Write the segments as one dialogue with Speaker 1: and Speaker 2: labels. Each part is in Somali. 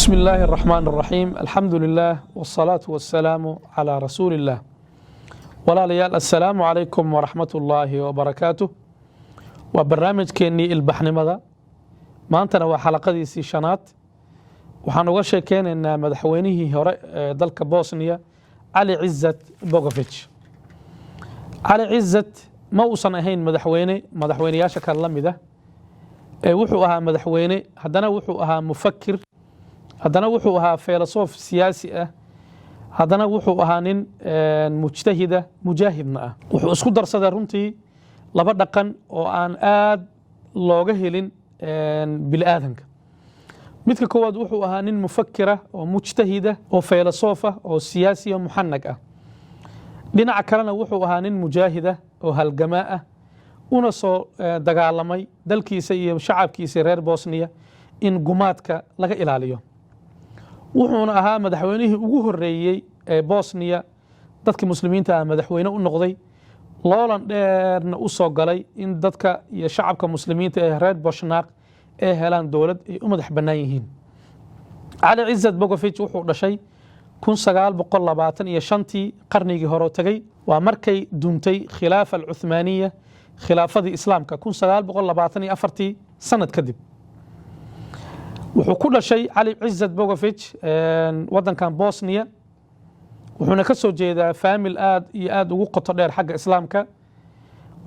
Speaker 1: بسم الله الرحمن الرحيم الحمد لله والصلاة والسلام على رسول الله ولا ليال السلام عليكم ورحمة الله وبركاته وبرنامج كيني البحن ماذا ما أنتنا وحلقة دي شنات وحنوغا شيكين إن مدحوينيه دالك بوسنيا علي عزت بوغوفيتش علي عزت ما وصلنا هين مدحويني ياشا كان لمي ده wuxuu ahaa madaxweyne haddana wuxuu ahaa mufakir haddana wuxuu ahaa filosof siyaasi ah haddana wuxuu ahaa nin mujtahida mujaahidna ah wuxuu isku darsaday runtii laba dhaqan oo aan aad looga helin bilaadanka midka koowaad wuxuu ahaa nin mufakira oo mujtahida oo filosofa oo siyaasi oo muxannag ah dhinaca kalena wuxuu ahaa nin mujaahida oo halgamaa ah una soo dagaalamay dalkiisa iyo shacabkiisa reer Bosnia in gumaadka laga ilaaliyo wuxuuna ahaa madaxweynihii ugu horeeyay ee Bosnia dadka muslimiinta ah madaxweyne u noqday loolan dheerna u soo galay in dadka iyo shacabka muslimiinta ee reer Bosnia ay helaan dawlad ay u madax bannaan yihiin Ali Izzat Bogovic wuxuu dhashay 1925 qarnigii hore tagay waa markay duntay khilaafa al-Uthmaniyya khilaafadii islaamka 1924 sanad kadib wuxuu ku dhashay Ali Izzat Bogovic wadankan Bosnia wuxuuna ka soo jeedaa famil aad ugu qoto dheer xagga islaamka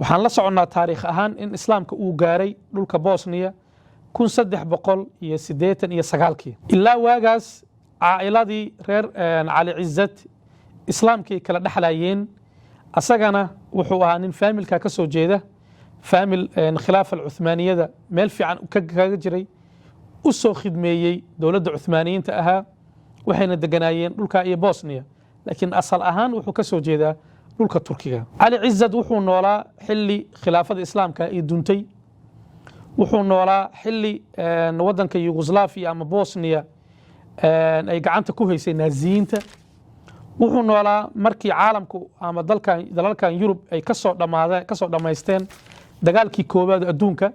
Speaker 1: waxaan la soconaa taariikh ahaan in islaamka uu gaaray dhulka Bosnia 1389 ilaa waagaas caa'iladii reer Ali Izzat islaamkii kala dhaxlayeen asagana wuxuu ahaa nin familka ka soo jeeda famil khilaafa al-Uthmaniyada meel fiican kaga jiray u soo khidmeeyay dawladda Uthmaniyiinta ahaa waxayna deganaayeen dhulka iyo Bosnia laakiin asal ahaan wuxuu ka soo jeedaa dhulka Turkiga Ali Izzat wuxuu noolaa xilli khilaafada islaamka ay duntay wuxuu noolaa xilli wadanka Yugoslavia ama Bosnia ay gacanta ku haysay Naaziyiinta wuxuu noolaa markii caalamku ama dalalkan Yurub ay ka soo dhamaysteen dagaalkii koowaad adduunka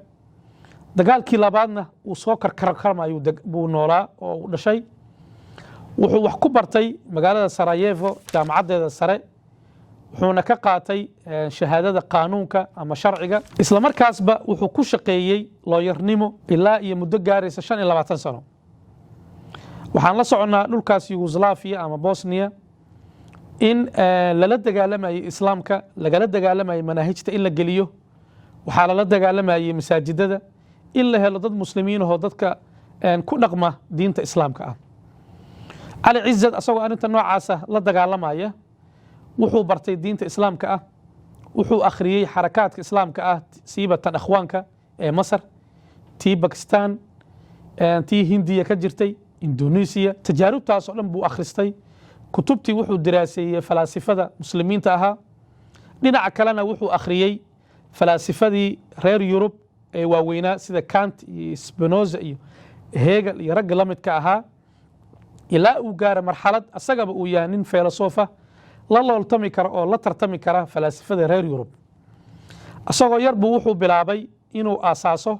Speaker 1: dagaalkii labaadna uu soo karkarmayo buu noolaa oo u dhashay wuxuu wax ku bartay magaalada Sarajevo jaamacadeeda sare wuxuuna ka qaatay shahaadada qaanuunka ama sharciga isla markaasba wuxuu ku shaqeeyay looyarnimo ilaa iyo muddo gaaraysa 25 sano waxaan la soconaa dhulkaas Yugoslavia ama Bosnia in lala dagaalamayay islaamka lagala dagaalamayay manaahijta in la geliyo waxaa lala dagaalamayay masaajidada in la helo dad muslimiin oo dadka ku dhaqma diinta islaamka ah Ali Izzat asagoo arinta noocaas ah la dagaalamaya wuxuu bartay diinta islaamka ah wuxuu akhriyay xarakaadka islaamka ah siibatan akhwaanka ee Masar tii Pakistan tii Hindiya ka jirtay Indonesia tajaarubtaas oo dhan buu akhristay kutubtii wuxuu diraaseeyay falaasifada muslimiinta ahaa dhinaca kalena wuxuu akhriyay falaasifadii reer Yurub ee waaweynaa sida Kant iyo Spinoza iyo Hegel iyo rag la midka ahaa ilaa uu gaaray marxalad asagaba uu yahay nin filosofa la looltami kara oo la tartami kara falaasifada reer Yurub asagoo yar buu wuxuu bilaabay inuu aasaaso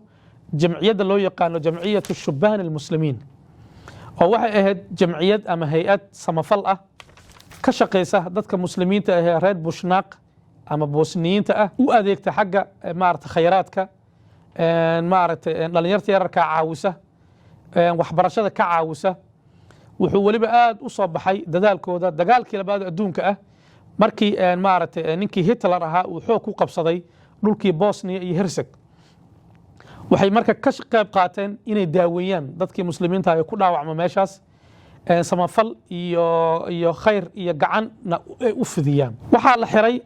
Speaker 1: jamciyada loo yaqaan jamciyatu shubban al-muslimiin oo waxay ahayd jamciyad ama hay'ad samafal ah ka shaqeysa dadka muslimiinta ah ee reer Bosniaq ama Bosniyiinta ah u adeegta xagga khayraadka dhalinyarta yararka caawisa waxbarashada ka caawisa wuxuu waliba aad u soo baxay dadaalkooda dagaalkii labaad adduunka ah markii ninkii Hitler ahaa uu xoog ku qabsaday dhulkii Bosnia iyo Herzegovina waxay marka ka qayb qaateen inay daaweeyaan dadkii muslimiinta ay ku dhaawacma meeshaas samafal iyo khayr iyo gacan u fidiyaan waxa la xiray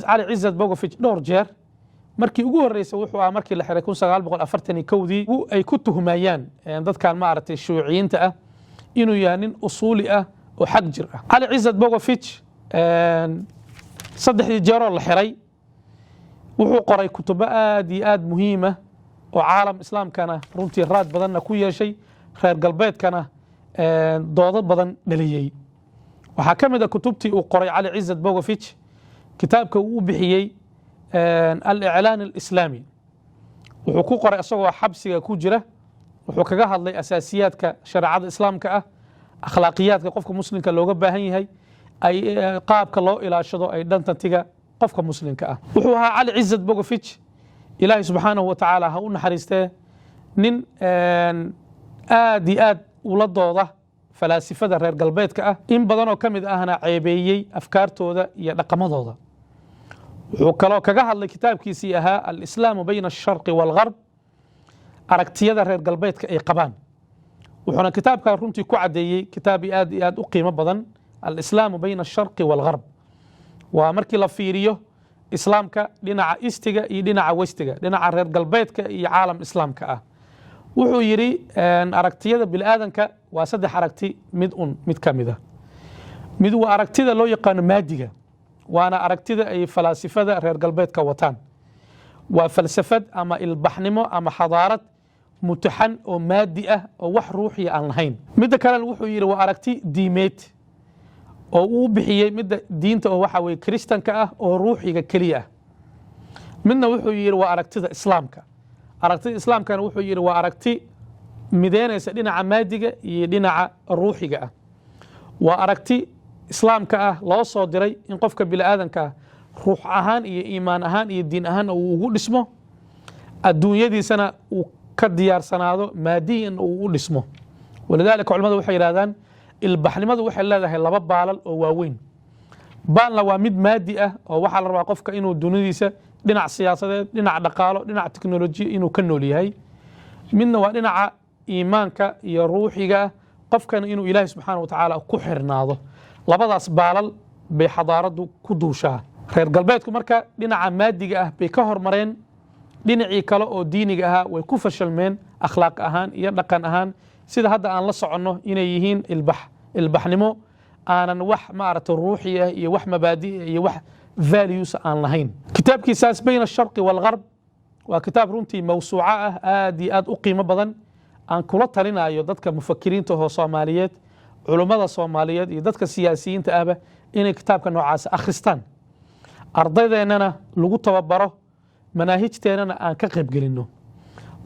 Speaker 1: Ali Izzat Bogovic dhowr jeer markii ugu horeysay wuxuu ahaa markii la xiray 1941 ay ku tuhmayaan dadkan shuuciyiinta ah inuu yahay nin usuuli ah oo xaq jir ah Ali Izzat Bogovic saddexdii jeer oo la xiray wuxuu qoray kutubo aad muhiim ah oo caalam islaamkana runtii raad badanna ku yeeshay reer galbeedkana doodo badan dhaliyay waxaa ka mid ah kutubtii uu qoray Ali Izzat Bogovic kitaabka uu bixiyay al-i'laan al-islaami wuxuu ku qoray asagoo xabsiga ku jira wuxuu kaga hadlay asaasiyaadka shareecada islaamka ah, akhlaaqiyaadka qofka muslimka looga baahan yahay, ay qaabka loo ilaashado ay dhantantiga qofka muslimka ah. wuxuu ahaa cali cizat bogovic, ilaahay subxaanahu wa tacaala ha u naxariistee, nin aad iyo aad ula dooda falaasifada reer galbeedka ah, in badanoo ka mid ahna ceebeeyey afkaartooda iyo dhaqamadooda. wuxuu kaloo kaga hadlay kitaabkiisii ahaa alislaamu bayna asharqi waalgarb, aragtiyada reer galbeedka ay qabaan. wuxuuna kitaabkaa runtii ku caddeeyey kitaab aad iyo aad u qiimo badan, alislaamu bayna asharqi waalgarb. waa markii la fiiriyo islaamka dhinaca istiga iyo dhinaca westiga, dhinaca reer galbeedka iyo caalam islaamka ah. wuxuu yidhi aragtiyada bini'aadanka waa saddex aragti mid ka mid ah. mid waa aragtida loo yaqaano maadiga, waana aragtida ay falaasifada reer galbeedka wataan. waa falsafad ama ilbaxnimo ama xadaarad mutaxan oo maadi ah oo wax ruuxiya aan lahayn. midda kalena wuxuu yidhi waa aragti diimeed oo uu bixiyey midda diinta oo waxa weye kiristanka ah oo ruuxiga keliya ah. midna wuxuu yidhi waa aragtida islaamka. aragtida islaamkana wuxuu yidhi waa aragti mideynaysa dhinaca maadiga iyo dhinaca ruuxiga ah. waa aragti islaamka ah loo soo diray in qofka bini'aadanka ah ruux ahaan iyo iimaan ahaan iyo diin ahaan uu ugu dhismo, adduunyadiisana uu ka diyaarsanaado maadiyan uu u dhismo. walidaalika culamadu waxay yidhahdaan ilbaxnimadu waxay leedahay laba baalal oo waaweyn. baalna waa mid maadi ah oo waxaa la rabaa qofka inuu duniyadiisa dhinac siyaasadeed, dhinac dhaqaalo, dhinac teknolojiya inuu ka nool yahay. midna waa dhinaca iimaanka iyo ruuxiga ah, qofkana inuu ilaahay subxaana wa tacaala ku xirnaado. labadaas baalal bay xadaaraddu ku duushaa. reer galbeedku marka dhinaca maadiga ah bay ka hormareen, dhinacii kale oo diiniga ahaa way ku fashalmeen akhlaaq ahaan iyo dhaqan ahaan, sida hadda aan la soconno inay yihiin ilbaxnimo aanan wax maaragtay ruuxi ah iyo wax mabaadi iyo wax values aan lahayn. kitaabkiisaas bayna asharqi waalgarb waa kitaab runtii mawsuuco ah aad iyo aad u qiimo badan. aan kula talinayo dadka mufakiriinta oo Soomaaliyeed, culummada Soomaaliyeed iyo dadka siyaasiyiinta ahba inay kitaabka noocaas akhristaan, ardaydeenana lagu tababaro, manaahijteennana aan ka qaybgelinno.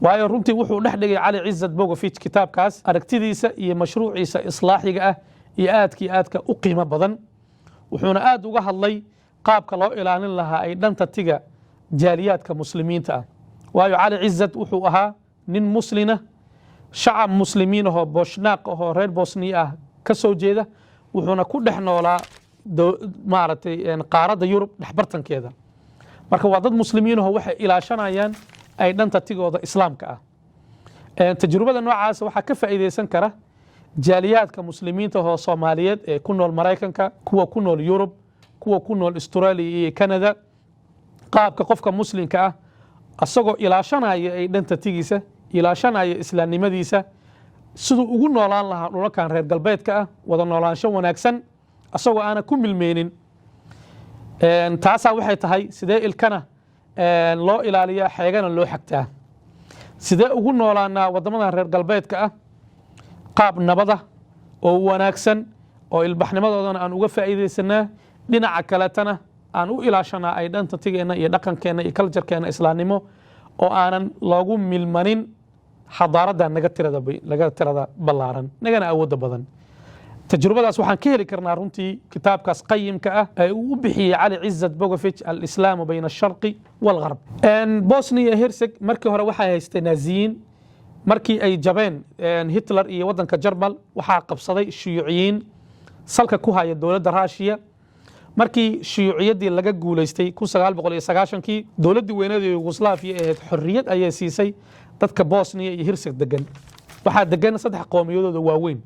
Speaker 1: waayo runtii wuxuu dhex dhigay cali cizat bogovic kitaabkaas aragtidiisa iyo mashruuciisa islaaxiga ah iyo aadka u qiimo badan. wuxuuna aad uga hadlay qaabka loo ilaalin lahaa ay dhantantiga jaaliyaadka muslimiinta ah. waayo cali cizat wuxuu ahaa nin muslina, shacab muslimiin ahoo booshnaaq ahoo reer bosniya ah ka soo jeeda, wuxuuna ku dhex noolaa maaragtay qaaradda yurub dhexbartankeeda. marka waa dad muslimiin ahoo waxay ilaashanayaan ay dhantantigooda islaamka ah. tajrubada noocaas waxaa ka faa'iidaysan kara jaaliyaadka muslimiinta oo Soomaaliyeed ee ku nool Mareykanka, kuwa ku nool Yurub, kuwa ku nool Australia iyo Canada. qaabka qofka muslimka ah asagoo ilaashanaya ay dhantantigiisa, ilaashanaya islaamnimadiisa, siduu ugu noolaan lahaa dhulalkan reer galbeedka ah, wada noolaansho wanaagsan asagoo aana ku milmeenin. taasaa waxay tahay sidee ilkana loo ilaaliyaa, xeegana loo xagtaa. sidee ugu noolaanaa waddamadan reer galbeedka ah qaab nabada oo wanaagsan oo ilbaxnimadoodana aan uga faa'iidaysanaa, dhinaca kaletana aan u ilaashanaa ay dhantantigeenna iyo dhaqankeenna iyo kaljarkeenna islaamnimo oo aanan loogu milmanin xadaaradda naga tirada ballaaran, nagana awoodda badan. tajrubadaas waxaan ka heli karnaa runtii kitaabkaas qayimka ah ee uu u bixiyey cali cizat bogovic alislaamu bayna asharqi waalgarb. bosnia herseg markii hore waxay haystay naaziyiin. markii ay jabeen hitler iyo waddanka jarmal waxaa qabsaday shuyuuciyiin salka ku haya dowladda raashiya. markii shuyuuciyaddii laga guulaystay 1990kii, dowladdii weyneeda yugoslaafiya ahayd xorriyad ayay siisay dadka bosnia iyo herseg degan. waxaa degan 3 qowmiyadooda waaweyn.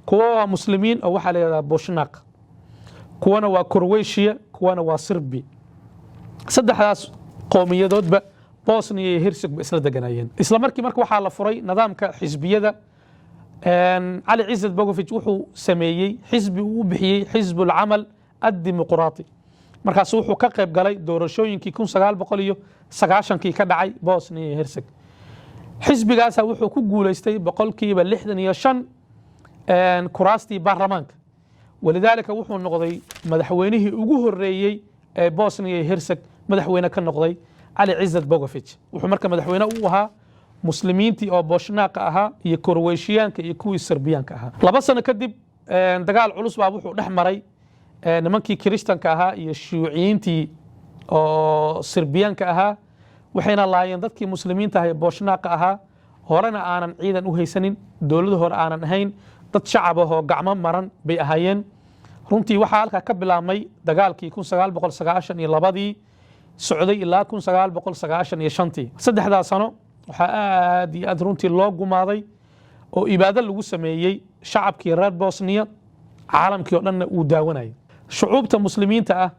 Speaker 1: kuwa waa muslimiin oo waxaa la yidhahdaa booshnaaq, kuwana waa Croatia, kuwana waa Serbi. 3daas qowmiyadoodba Bosnia iyo Herseg ba isla deganayeen. isla markii waxaa la furay nidaamka xisbiyada. cali cizat bogovic wuxuu sameeyey xisbi uu u bixiyey xisbul camal addimuqraati. markaas wuxuu ka qayb galay doorashooyinkii 1990kii ka dhacay Bosnia iyo Herseg. xisbigaasa wuxuu ku guulaystay 65% kuraastii baarlamaanka. walidaalika wuxuu noqday madaxweynihii ugu horeeyey ee Bosnia iyo Herseg madaxweyne ka noqday cali cizat bogovic. wuxuu marka madaxweyne u ahaa muslimiintii oo booshnaaq ahaa iyo korweyshiyaanka iyo kuwii serbiyaanka ahaa 2 sano kadib dagaal culus baa wuxuu dhex maray nimankii kiristanka ahaa iyo shuuciyiintii oo serbiyaanka ahaa waxayna laayeen dadkii muslimiinta ahaa ee booshnaaq ahaa horena aanan ciidan u haysanin dowladda hore aanan ahayn dad shacab ah oo gacmo maran bay ahaayeen runtii waxaa halkaa ka bilaabmay dagaalkii 1992 socday ilaa 1995 saddexdaa sano waxaa aad iyo aad runtii loo gumaaday oo ibaado lagu sameeyey shacabkii reer Bosnia caalamkii oo dhanna uu daawanayay shucuubta muslimiinta ah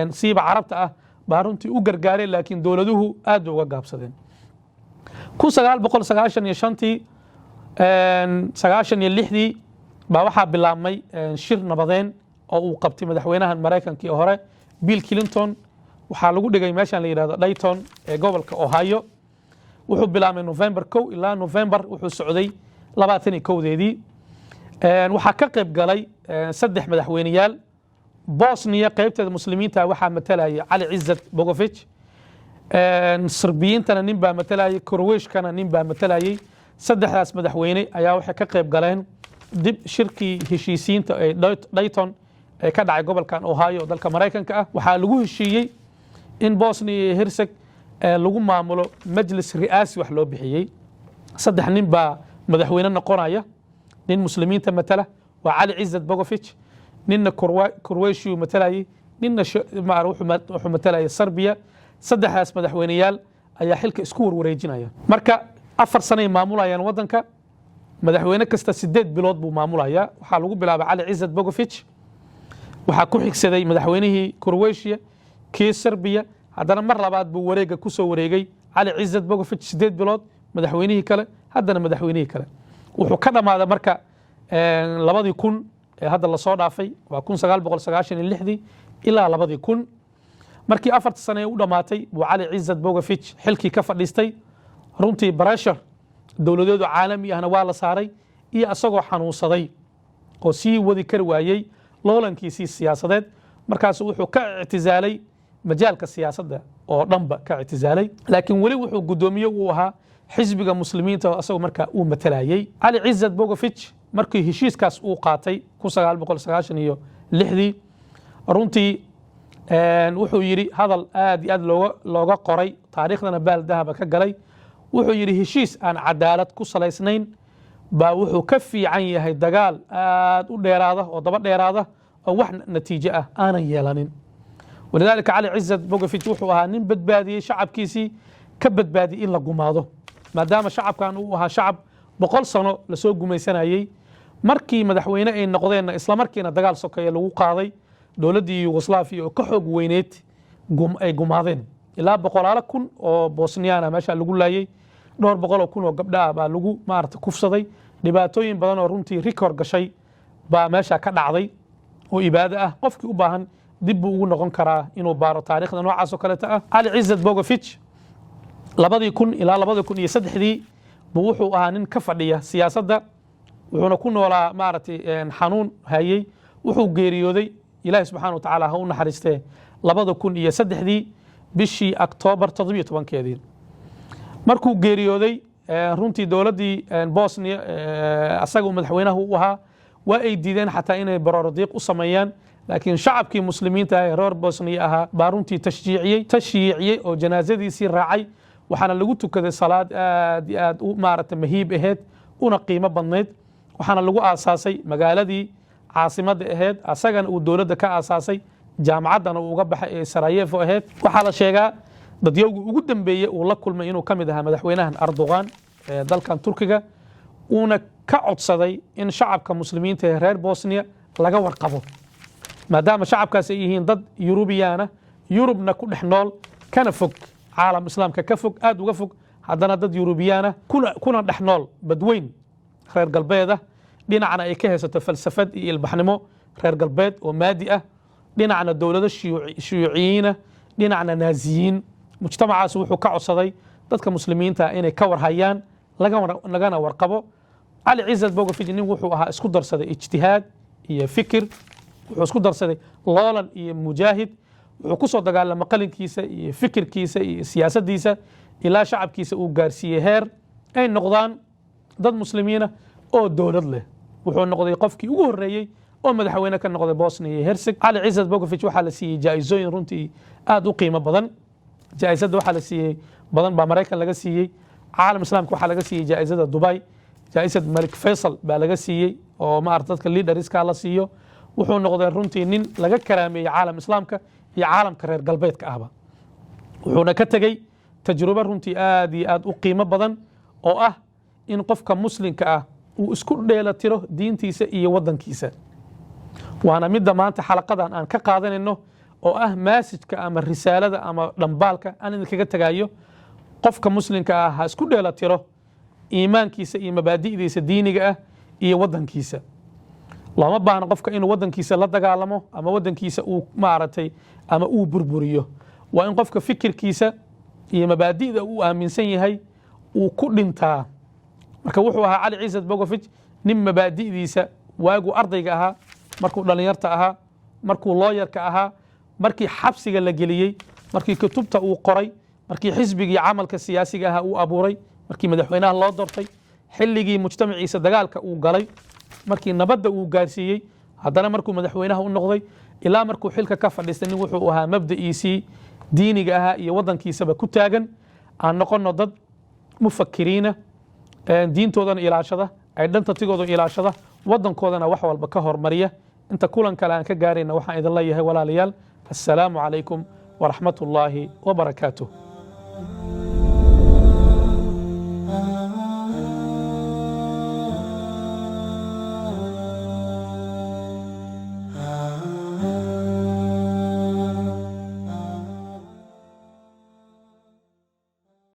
Speaker 1: siiba carabta ah baa runtii u gargaaray laakiin dowladuhu aad uga gaabsadeen 1995 96 baa waxaa bilaabmay shir nabadeen oo uu qabtay madaxweynaha Mareykanka ee hore Bill Clinton waxaa lagu dhigay meeshan la yiraahdo Dayton ee gobolka Ohio wuxuu bilaabmay November 1 ilaa November wuxuu socday 21deedii waxaa ka qayb galay 3 madaxweynayaal Bosnia qaybteeda muslimiinta waxaa matalayay Ali Izzat Bogovic Serbiyiintana nin baa matalayay Croatiana nin baa matalayay saddexdaas madaxweyne ayaa waxay ka qayb galeen dib shirkii heshiisiinta ee Dayton ee ka dhacay gobolkan Ohio dalka Mareykanka ah waxaa lagu heshiiyey in Bosnia iyo Herzegovina lagu maamulo majlis ri'aasi wax loo bixiyay 3 nin baa madaxweyne noqonaya nin muslimiinta matala waa Ali Izzat Bogovic ninna Croatia matalayay ninna wuxuu matalayay Serbia saddexdaas madaxweynayaal ayaa xilka isku warwareejinaya marka 4 sano ay maamulayaan wadanka madaxweyne kasta 8 bilood buu maamulaya waxaa lagu bilaabay Ali Izzat Bogovic waxaa ku xigsaday madaxweynihii Croatia kii Serbia haddana mar labaad buu wareega ku soo wareegay Ali Izzat Bogovic 8 bilood madaxweynihii kale haddana madaxweynihii kale wuxuu ka dhamaaday marka 2000 ee hadda la soo dhaafay waa 1996 ilaa 2000 markii 4 sano ay u dhamaatay buu Ali Izzat Bogovic xilkii ka fadhiistay runtii pressure dowladeedu caalami ahna waa la saaray iyo asagoo xanuunsaday oo sii wadi kar waayay loolankiisii siyaasadeed markaas wuxuu ka ictizaalay majaalka siyaasadda oo dhanba ka ictizaalay laakiin wali wuxuu gudoomiye u ahaa xisbiga muslimiinta oo asagoo markaa uu matalayay Ali Izzat Bogovic markii heshiiskaas uu qaatay 1996 runtii wuxuu yiri hadal aad iyo aad looga qoray taariikhdana baal dahaba ka galay wuxuu yiri heshiis aan cadaalad ku salaysnayn baa wuxuu ka fiican yahay dagaal aad u dheeraada oo daba dheeraada oo wax natiijo ah aanan yeelanin walidaalika Ali Izzat Bogovic wuxuu ahaa nin badbaadiyay shacabkiisii ka badbaadiyay in la gumaado maadaama shacabkan uu ahaa shacab 100 sano la soo gumaysanayay markii madaxweyne ay noqdeen isla markiina dagaal sokeeye lagu qaaday dowladii Yugoslavia oo ka xoog weyneed ay gumaadeen ilaa 100,000 oo Bosniyaana meesha lagu laayay dhowr 100,000 oo gabdhaha baa lagu kufsaday dhibaatooyin badan oo runtii record gashay baa meesha ka dhacday oo ibaado ah qofkii u baahan dib ugu noqon karaa inuu baaro taariikhda noocaas oo kale ah Ali Izzat Bogovic 2000 ilaa 2003 buu wuxuu ahaa nin ka fadhiya siyaasadda wuxuuna ku noolaa xanuun hayay wuxuu geeriyooday Ilaahay subxaanahu wa ta'aala ha u naxariistee 2003 bishii October 17keedii markuu geeriyooday runtii dowladii Bosnia asagu madaxweynaha u ahaa waa ay diideen xataa inay barordiiq u sameeyaan laakiin shacabkii muslimiinta ee reer Bosnia ahaa baa runtii tashyiiciyay oo janaasadiisii raacay waxaana lagu tukaday salaad aad iyo aad u mahiib ahayd una qiimo badneed waxaana lagu aasaasay magaaladii caasimada ahayd asagana uu dowladda ka aasaasay jaamacadana uu uga baxay ee Sarajevo ahayd waxaa la sheegaa dadyowgii ugu dambeeyay uu la kulmay inuu ka mid ahaa madaxweynahan Erdogan ee dalkan Turkiga uuna ka codsaday in shacabka muslimiinta ee reer Bosnia laga warqabo maadaama shacabkaas ay yihiin dad Yurubiyaana Yurubna ku dhex nool kana fog caalam islaamka ka fog aad uga fog haddana dad Yurubiyaana kuna dhex nool badweyn reer galbeeda dhinacna ay ka haysato falsafad iyo ilbaxnimo reer galbeed oo maadi ah dhinacna dowlado shuyuuciyiina dhinacna naaziyiin mujtamacaas wuxuu ka codsaday dadka muslimiinta inay ka warhayaan lagana warqabo Ali Izzat Bogovic nin wuxuu ahaa isku darsaday ijtihaad iyo fikir wuxuu isku darsaday loolan iyo mujaahid wuxuu ku soo dagaalamay qalinkiisa iyo fikirkiisa iyo siyaasadiisa ilaa shacabkiisa uu gaarsiiyay heer ay noqdaan dad muslimiina oo dowlad leh wuxuu noqday qofkii ugu horreeyey oo madaxweyne ka noqday Bosnia iyo Herzegovina cali ciisad bogovic waxaa la siiyey jaa'isooyin runtii aad u qiimo badan jaa'isada waxaa la siiyey badan baa Mareykan laga siiyey caalam islaamka waxaa laga siiyey jaa'isada Dubai jaa'isad Malik Faisal baa laga siiyey oo maaragtay dadka leaderska la siiyo wuxuu noqday runtii nin laga karaameeyey caalam islaamka iyo caalamka reer galbeedka ahba wuxuuna ka tegey tajrubo runtii aad iyo aad u qiimo badan oo ah in qofka muslimka ah uu isku dheelitiro diintiisa iyo wadankiisa waana midda maanta xalaqadan aan ka qaadanayno oo ah maasajka ama risaalada ama dhambaalka aan idinkaga tagayo qofka muslimka ah ha isku dheelitiro iimaankiisa iyo mabaadi'diisa diiniga ah iyo wadankiisa lama baahna qofka inuu wadankiisa la dagaalamo ama wadankiisa uu maaragtay ama uu burburiyo waa in qofka fikirkiisa iyo mabaadi'da uu aaminsan yahay uu ku dhintaa marka wuxuu ahaa cali ciisad bogovic nin mabaadi'diisa waagu ardayga ahaa markuu dhalinyarta ahaa markuu looyarka ahaa markii xabsiga la geliyey markii kutubta uu qoray markii xisbigii camalka siyaasiga ahaa uu abuuray markii madaxweynaha loo doortay xilligii mujtamaciisa dagaalka uu galay markii nabadda uu gaarsiiyey haddana markuu madaxweynaha u noqday ilaa markuu xilka ka fadhiistay nin wuxuu ahaa mabda'iisii diiniga ahaa iyo wadankiisaba ku taagan aan noqono dad mufakiriina diintoodana ilaashada ay dhantatigooda ilaashada wadankoodana wax walba ka hormariya inta kulan kale aan ka gaarayna waxaan idin leeyahay walaalayaal assalaamu calaykum waraxmatullaahi wabarakaatuh